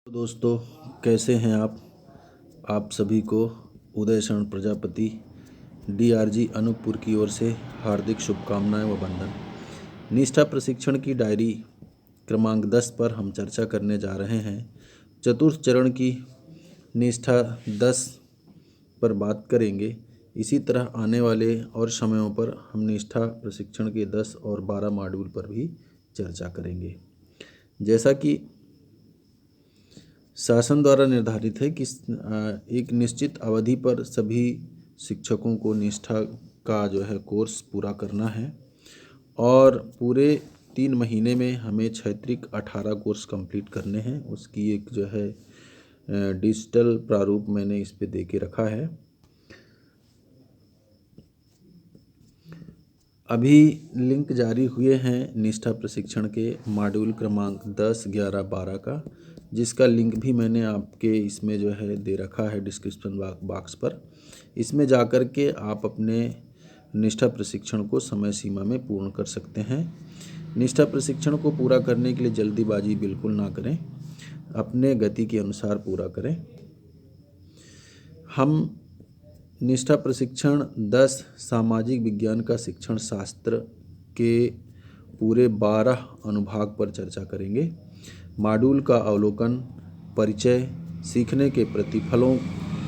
तो दोस्तों, कैसे हैं आप सभी को उदय शरण प्रजापति डीआरजी अनूपपुर की ओर से हार्दिक शुभकामनाएं व वंदन। निष्ठा प्रशिक्षण की डायरी क्रमांक 10 पर हम चर्चा करने जा रहे हैं। चतुर्थ चरण की निष्ठा 10 पर बात करेंगे। इसी तरह आने वाले और समयों पर हम निष्ठा प्रशिक्षण के 10 और 12 मॉड्यूल पर भी चर्चा करेंगे। जैसा कि शासन द्वारा निर्धारित है कि एक निश्चित अवधि पर सभी शिक्षकों को निष्ठा का जो है कोर्स पूरा करना है और पूरे 3 महीने में हमें क्षैतिक 18 कोर्स कंप्लीट करने हैं। उसकी एक जो है डिजिटल प्रारूप मैंने इस पे दे के रखा है। अभी लिंक जारी हुए हैं निष्ठा प्रशिक्षण के मॉड्यूल क्रमांक 10, 11, 12 का, जिसका लिंक भी मैंने आपके इसमें जो है दे रखा है डिस्क्रिप्शन बॉक्स पर। इसमें जाकर के आप अपने निष्ठा प्रशिक्षण को समय सीमा में पूर्ण कर सकते हैं। निष्ठा प्रशिक्षण को पूरा करने के लिए जल्दीबाजी बिल्कुल ना करें, अपने गति के अनुसार पूरा करें। हम निष्ठा प्रशिक्षण 10 सामाजिक विज्ञान का शिक्षण शास्त्र के पूरे 12 अनुभाग पर चर्चा करेंगे। मॉड्यूल का अवलोकन, परिचय, सीखने के प्रतिफलों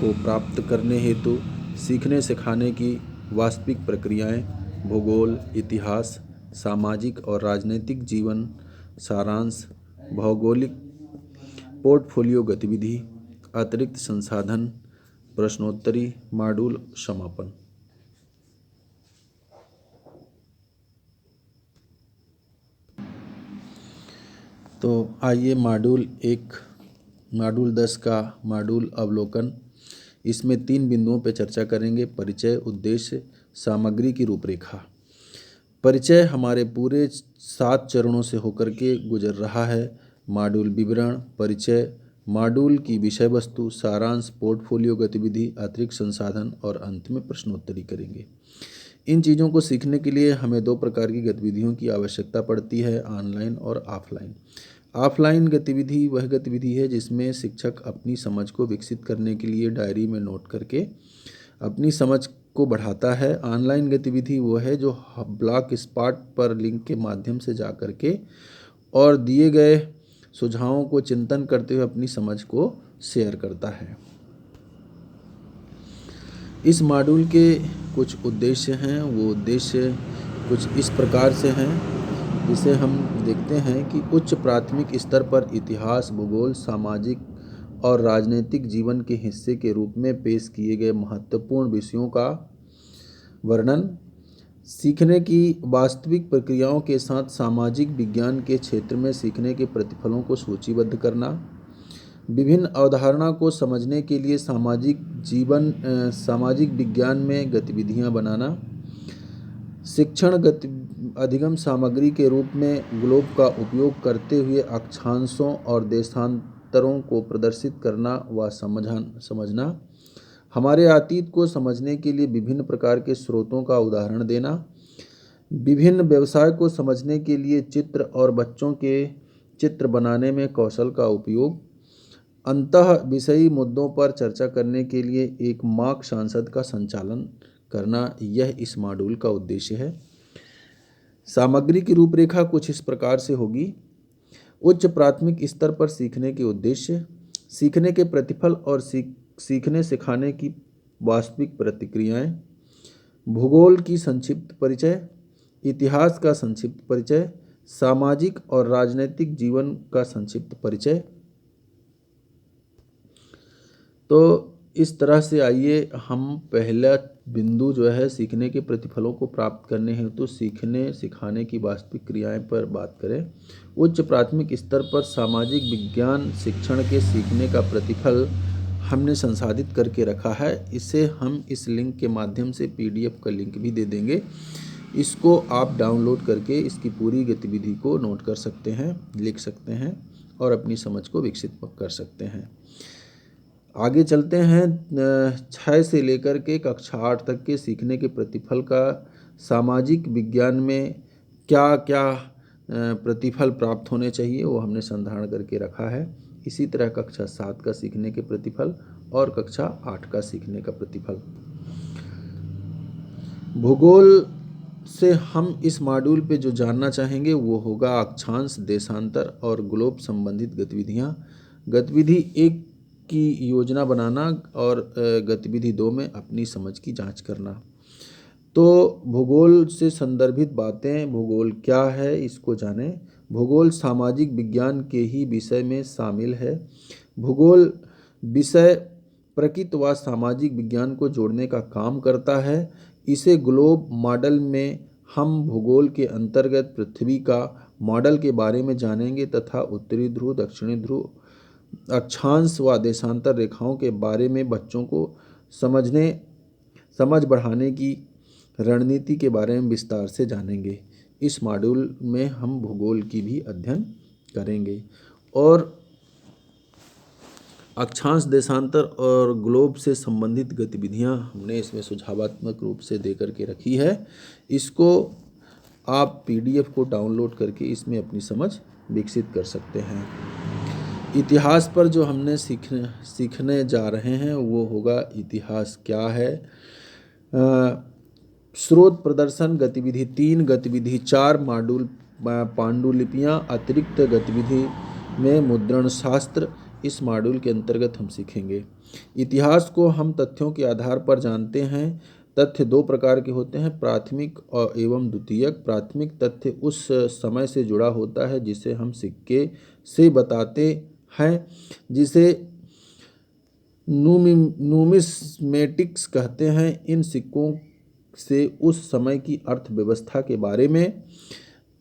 को प्राप्त करने हेतु सीखने सिखाने की वास्तविक प्रक्रियाएं, भूगोल, इतिहास, सामाजिक और राजनीतिक जीवन सारांश, भौगोलिक पोर्टफोलियो गतिविधि, अतिरिक्त संसाधन, प्रश्नोत्तरी, मॉड्यूल समापन। तो आइए मॉड्यूल 10 का मॉड्यूल अवलोकन। इसमें 3 बिंदुओं पर चर्चा करेंगे: परिचय, उद्देश्य, सामग्री की रूपरेखा। परिचय हमारे पूरे 7 चरणों से होकर के गुजर रहा है। मॉड्यूल विवरण, परिचय, मॉड्यूल की विषय वस्तु, सारांश, पोर्टफोलियो गतिविधि, अतिरिक्त संसाधन और अंत में प्रश्नोत्तरी करेंगे। इन चीज़ों को सीखने के लिए हमें 2 प्रकार की गतिविधियों की आवश्यकता पड़ती है, ऑनलाइन और ऑफलाइन। ऑफलाइन गतिविधि वह गतिविधि है जिसमें शिक्षक अपनी समझ को विकसित करने के लिए डायरी में नोट करके अपनी समझ को बढ़ाता है। ऑनलाइन गतिविधि वो है जो ब्लॉक स्पॉट पर लिंक के माध्यम से जा कर के और दिए गए सुझावों को चिंतन करते हुए अपनी समझ को शेयर करता है। इस मॉड्यूल के कुछ उद्देश्य हैं। वो उद्देश्य कुछ इस प्रकार से हैं, जिसे हम देखते हैं कि उच्च प्राथमिक स्तर पर इतिहास, भूगोल, सामाजिक और राजनीतिक जीवन के हिस्से के रूप में पेश किए गए महत्वपूर्ण विषयों का वर्णन, सीखने की वास्तविक प्रक्रियाओं के साथ सामाजिक विज्ञान के क्षेत्र में सीखने के प्रतिफलों को सूचीबद्ध करना, विभिन्न अवधारणा को समझने के लिए सामाजिक विज्ञान में गतिविधियां बनाना, शिक्षण अधिगम सामग्री के रूप में ग्लोब का उपयोग करते हुए अक्षांशों और देशांतरों को प्रदर्शित करना व समझना, हमारे अतीत को समझने के लिए विभिन्न प्रकार के स्रोतों का उदाहरण देना, विभिन्न व्यवसाय को समझने के लिए चित्र और बच्चों के चित्र बनाने में कौशल का उपयोग, अंतः विषयी मुद्दों पर चर्चा करने के लिए एक मॉक संसद का संचालन करना, यह इस मॉड्यूल का उद्देश्य है। सामग्री की रूपरेखा कुछ इस प्रकार से होगी: उच्च प्राथमिक स्तर पर सीखने के उद्देश्य, सीखने के प्रतिफल और सीखने सिखाने की वास्तविक प्रतिक्रियाएं, भूगोल की संक्षिप्त परिचय, इतिहास का संक्षिप्त परिचय, सामाजिक और राजनीतिक जीवन का संक्षिप्त परिचय। तो इस तरह से आइए हम पहला बिंदु जो है सीखने के प्रतिफलों को प्राप्त करने हेतु तो सीखने सिखाने की वास्तविक क्रियाएं पर बात करें। उच्च प्राथमिक स्तर पर सामाजिक विज्ञान शिक्षण के सीखने का प्रतिफल हमने संसाधित करके रखा है। इसे हम इस लिंक के माध्यम से PDF का लिंक भी दे देंगे। इसको आप डाउनलोड करके इसकी पूरी गतिविधि को नोट कर सकते हैं, लिख सकते हैं और अपनी समझ को विकसित कर सकते हैं। आगे चलते हैं। 6 से लेकर के कक्षा 8 तक के सीखने के प्रतिफल का सामाजिक विज्ञान में क्या क्या प्रतिफल प्राप्त होने चाहिए वो हमने संधारण करके रखा है। इसी तरह कक्षा 7 का सीखने के प्रतिफल और कक्षा 8 का सीखने का प्रतिफल। भूगोल से हम इस मॉड्यूल पे जो जानना चाहेंगे वो होगा अक्षांश, देशांतर और ग्लोब संबंधित गतिविधियाँ। गतिविधि 1 की योजना बनाना और गतिविधि 2 में अपनी समझ की जांच करना। तो भूगोल से संदर्भित बातें, भूगोल क्या है इसको जानें। भूगोल सामाजिक विज्ञान के ही विषय में शामिल है। भूगोल विषय प्रकृति व सामाजिक विज्ञान को जोड़ने का काम करता है। इसे ग्लोब मॉडल में हम भूगोल के अंतर्गत पृथ्वी का मॉडल के बारे में जानेंगे तथा उत्तरी ध्रुव, दक्षिणी ध्रुव, अक्षांश व देशांतर रेखाओं के बारे में बच्चों को समझ बढ़ाने की रणनीति के बारे में विस्तार से जानेंगे। इस मॉड्यूल में हम भूगोल की भी अध्ययन करेंगे और अक्षांश, देशांतर और ग्लोब से संबंधित गतिविधियां हमने इसमें सुझावात्मक रूप से दे करके रखी है। इसको आप PDF को डाउनलोड करके इसमें अपनी समझ विकसित कर सकते हैं। इतिहास पर जो हमने सीखने जा रहे हैं वो होगा इतिहास क्या है। स्रोत प्रदर्शन गतिविधि 3, गतिविधि 4 मॉड्यूल पांडुलिपियाँ, अतिरिक्त गतिविधि में मुद्रण शास्त्र इस मॉड्यूल के अंतर्गत हम सीखेंगे। इतिहास को हम तथ्यों के आधार पर जानते हैं। तथ्य 2 प्रकार के होते हैं, प्राथमिक और एवं द्वितीयक। प्राथमिक तथ्य उस समय से जुड़ा होता है जिसे हम सिक्के से बताते हैं, जिसे नुमिस्मेटिक्स कहते हैं। इन सिक्कों से उस समय की अर्थव्यवस्था के बारे में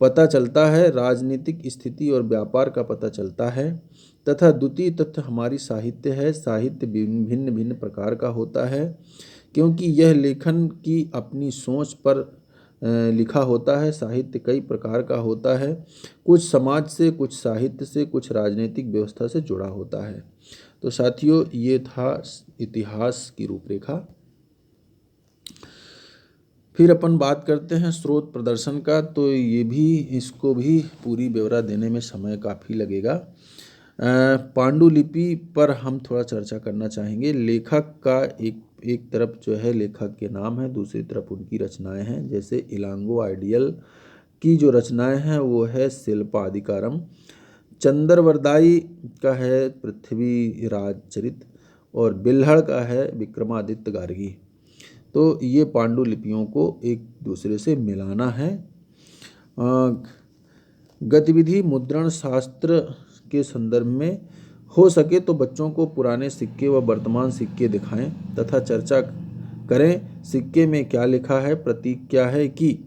पता चलता है, राजनीतिक स्थिति और व्यापार का पता चलता है। तथा द्वितीय तथ्य हमारी साहित्य है। साहित्य भिन्न भिन्न प्रकार का होता है क्योंकि यह लेखन की अपनी सोच पर लिखा होता है। साहित्य कई प्रकार का होता है, कुछ समाज से, कुछ साहित्य से, कुछ राजनीतिक व्यवस्था से जुड़ा होता है। तो साथियों, ये था इतिहास की रूपरेखा। फिर अपन बात करते हैं स्रोत प्रदर्शन का। तो इसको भी पूरी ब्यौरा देने में समय काफ़ी लगेगा। पांडुलिपि पर हम थोड़ा चर्चा करना चाहेंगे। लेखक का एक तरफ जो है लेखक के नाम है, दूसरी तरफ उनकी रचनाएं हैं। जैसे इलांगो आइडियल की जो रचनाएं हैं वो है शिल्पाधिकारम, चंद्रवरदाई का है पृथ्वी राज चरित और बिल्हड़ का है विक्रमादित्य गार्गी। तो ये पांडुलिपियों को एक दूसरे से मिलाना है। गतिविधि मुद्रण शास्त्र के संदर्भ में हो सके तो बच्चों को पुराने सिक्के व वर्तमान सिक्के दिखाएं तथा चर्चा करें सिक्के में क्या लिखा है, प्रतीक क्या है, कि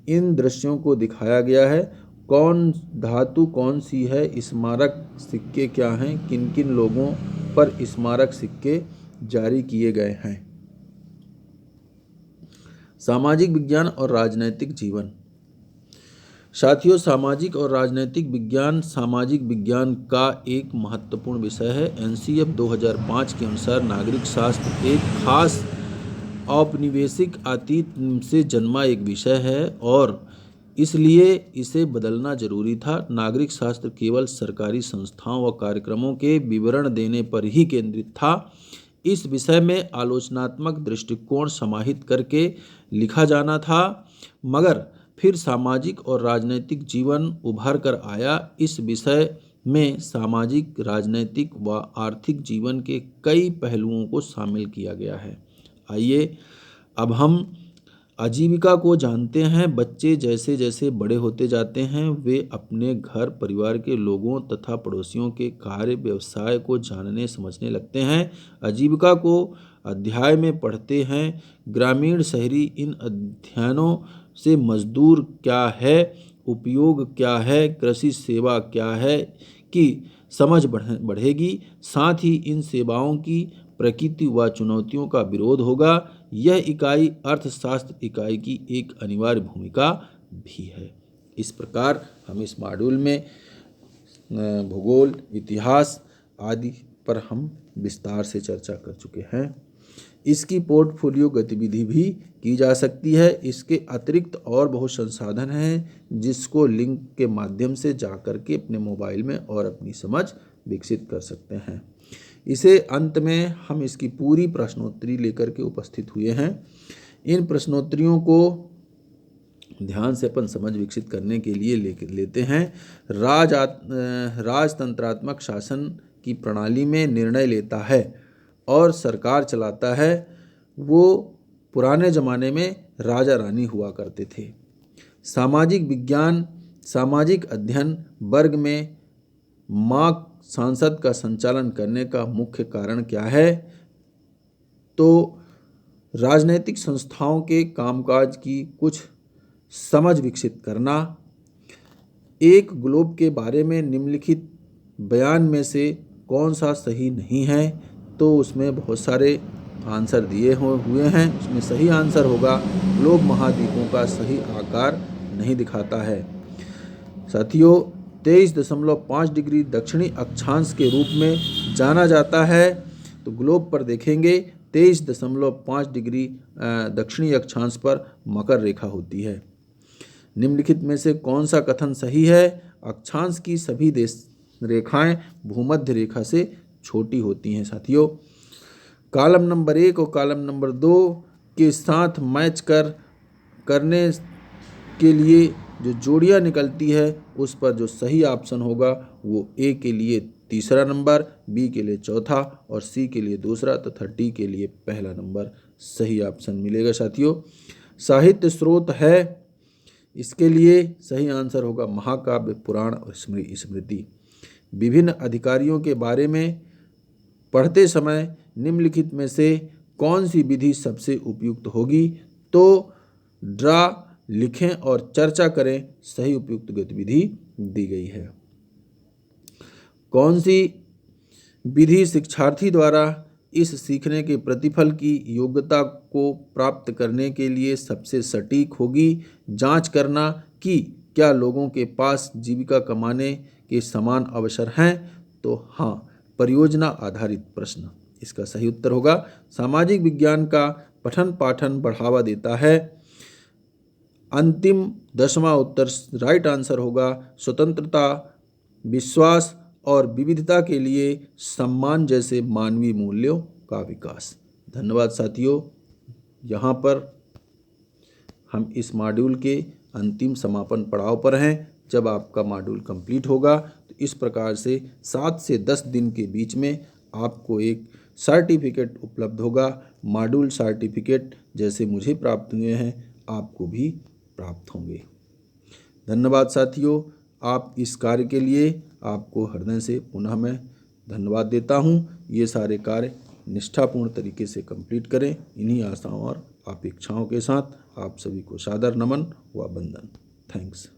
इन दृश्यों को दिखाया गया है, कौन धातु कौन सी है, स्मारक सिक्के क्या हैं, किन किन लोगों पर स्मारक सिक्के जारी किए गए हैं। सामाजिक विज्ञान और राजनैतिक जीवन। साथियों, सामाजिक और राजनैतिक विज्ञान सामाजिक विज्ञान का एक महत्वपूर्ण विषय है। NCF 2005 के अनुसार नागरिक शास्त्र एक खास औपनिवेशिक अतीत से जन्मा एक विषय है और इसलिए इसे बदलना जरूरी था। नागरिक शास्त्र केवल सरकारी संस्थाओं व कार्यक्रमों के विवरण देने पर ही केंद्रित था। इस विषय में आलोचनात्मक दृष्टिकोण समाहित करके लिखा जाना था, मगर फिर सामाजिक और राजनैतिक जीवन उभर कर आया। इस विषय में सामाजिक, राजनैतिक व आर्थिक जीवन के कई पहलुओं को शामिल किया गया है। आइए अब हम आजीविका को जानते हैं। बच्चे जैसे जैसे बड़े होते जाते हैं वे अपने घर परिवार के लोगों तथा पड़ोसियों के कार्य व्यवसाय को जानने समझने लगते हैं। आजीविका को अध्याय में पढ़ते हैं। ग्रामीण शहरी इन अध्ययनों से मजदूर क्या है, उपयोग क्या है, कृषि सेवा क्या है कि समझ बढ़ेगी। साथ ही इन सेवाओं की प्रकृति व चुनौतियों का विरोध होगा। यह इकाई अर्थशास्त्र इकाई की एक अनिवार्य भूमिका भी है। इस प्रकार हम इस मॉड्यूल में भूगोल, इतिहास आदि पर हम विस्तार से चर्चा कर चुके हैं। इसकी पोर्टफोलियो गतिविधि भी की जा सकती है। इसके अतिरिक्त और बहुत संसाधन हैं जिसको लिंक के माध्यम से जा कर के अपने मोबाइल में और अपनी समझ विकसित कर सकते हैं। इसे अंत में हम इसकी पूरी प्रश्नोत्तरी लेकर के उपस्थित हुए हैं। इन प्रश्नोत्तरियों को ध्यान से अपन समझ विकसित करने के लिए लेते हैं। राजतंत्रात्मक शासन की प्रणाली में निर्णय लेता है और सरकार चलाता है। वो पुराने ज़माने में राजा रानी हुआ करते थे। सामाजिक विज्ञान, सामाजिक अध्ययन वर्ग में माँ सांसद का संचालन करने का मुख्य कारण क्या है? तो राजनैतिक संस्थाओं के कामकाज की कुछ समझ विकसित करना। एक ग्लोब के बारे में निम्नलिखित बयान में से कौन सा सही नहीं है? तो उसमें बहुत सारे आंसर दिए हुए हैं। उसमें सही आंसर होगा ग्लोब महाद्वीपों का सही आकार नहीं दिखाता है। साथियों, 23.5 डिग्री दक्षिणी अक्षांश के रूप में जाना जाता है। तो ग्लोब पर देखेंगे 23.5 डिग्री दक्षिणी अक्षांश पर मकर रेखा होती है। निम्नलिखित में से कौन सा कथन सही है? अक्षांश की सभी रेखाएं भूमध्य रेखा से छोटी होती हैं। साथियों, कॉलम नंबर 1 और कॉलम नंबर 2 के साथ मैच करने के लिए जो जोड़ियां निकलती है उस पर जो सही ऑप्शन होगा वो ए के लिए तीसरा नंबर, बी के लिए चौथा और सी के लिए दूसरा तथा डी के लिए पहला नंबर सही ऑप्शन मिलेगा। साथियों, साहित्य स्रोत है, इसके लिए सही आंसर होगा महाकाव्य, पुराण और स्मृति। विभिन्न अधिकारियों के बारे में पढ़ते समय निम्नलिखित में से कौन सी विधि सबसे उपयुक्त होगी? तो ड्रा, लिखें और चर्चा करें सही उपयुक्त गतिविधि दी गई है। कौन सी विधि शिक्षार्थी द्वारा इस सीखने के प्रतिफल की योग्यता को प्राप्त करने के लिए सबसे सटीक होगी? जांच करना कि क्या लोगों के पास जीविका कमाने के समान अवसर हैं? तो हाँ, परियोजना आधारित प्रश्न इसका सही उत्तर होगा। सामाजिक विज्ञान का पठन पाठन बढ़ावा देता है। अंतिम 10वां उत्तर राइट आंसर होगा स्वतंत्रता, विश्वास और विविधता के लिए सम्मान जैसे मानवीय मूल्यों का विकास। धन्यवाद साथियों। यहाँ पर हम इस मॉड्यूल के अंतिम समापन पड़ाव पर हैं। जब आपका मॉड्यूल कंप्लीट होगा तो इस प्रकार से 7 से 10 दिन के बीच में आपको एक सर्टिफिकेट उपलब्ध होगा। मॉड्यूल सर्टिफिकेट जैसे मुझे प्राप्त हुए हैं आपको भी प्राप्त होंगे। धन्यवाद साथियों। आप इस कार्य के लिए आपको हृदय से पुनः मैं धन्यवाद देता हूँ। ये सारे कार्य निष्ठापूर्ण तरीके से कंप्लीट करें। इन्हीं आशाओं और अपेक्षाओं के साथ आप सभी को सादर नमन व वंदन। थैंक्स।